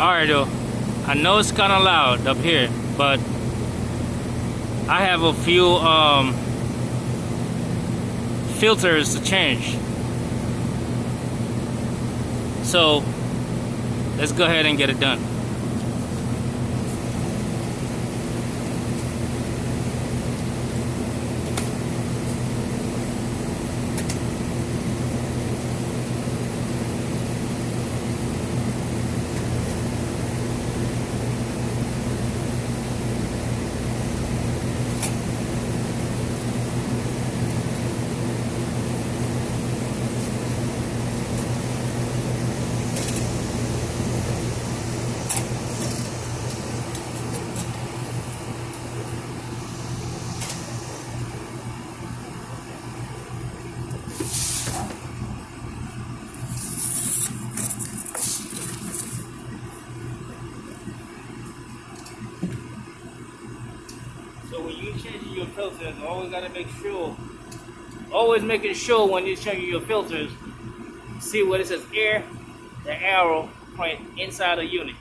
Alright though, I know it's kind of loud up here, but I have a few filters to change. So let's go ahead and get it done. So when you're changing your filters, always making sure when you're changing your filters, see what it says air, the arrow point inside the unit.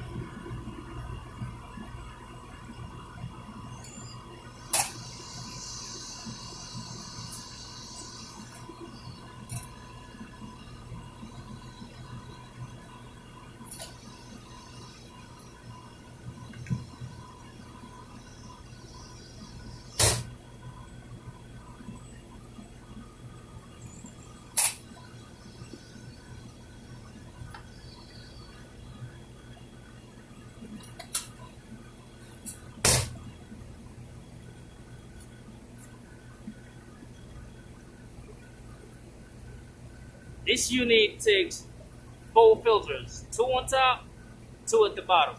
This unit takes 4 filters, 2 on top, 2 at the bottom.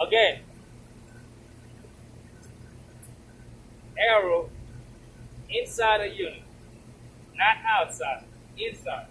Again, arrow inside a unit, not outside, inside.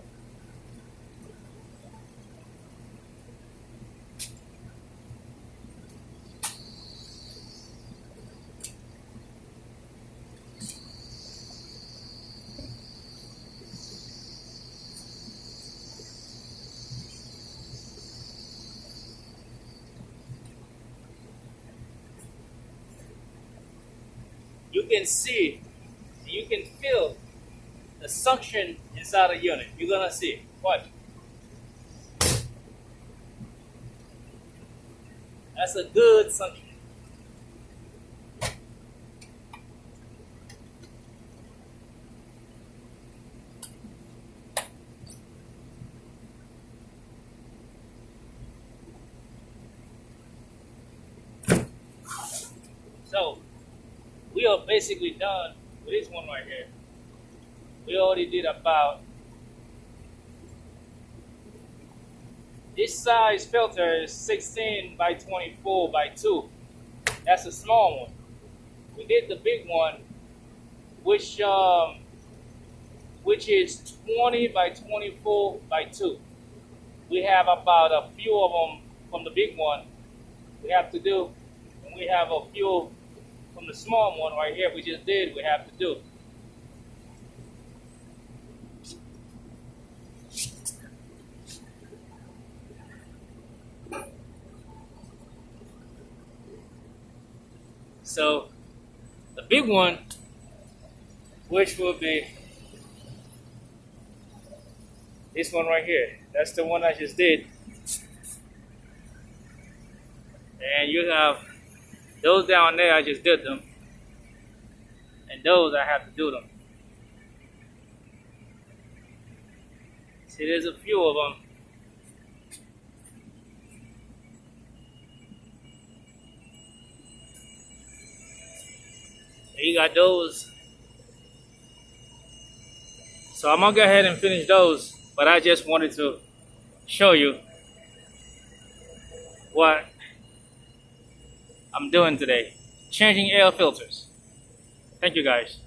You can see, you can feel the suction inside the unit. You're gonna see. Watch. That's a good suction. So we are basically done with this one right here. We already did about this size filter is 16 by 24 by 2. That's a small one. We did the big one, which is 20 by 24 by 2. We have about a few of them from the big one we have to do, and we have a few from the small one right here we just did we have to do. So the big one, which will be this one right here, that's the one I just did. And you have those down there, I just did them. And those, I have to do them. See, there's a few of them. And you got those. So I'm going to go ahead and finish those. But I just wanted to show you what I'm doing today. Changing air filters. Thank you guys.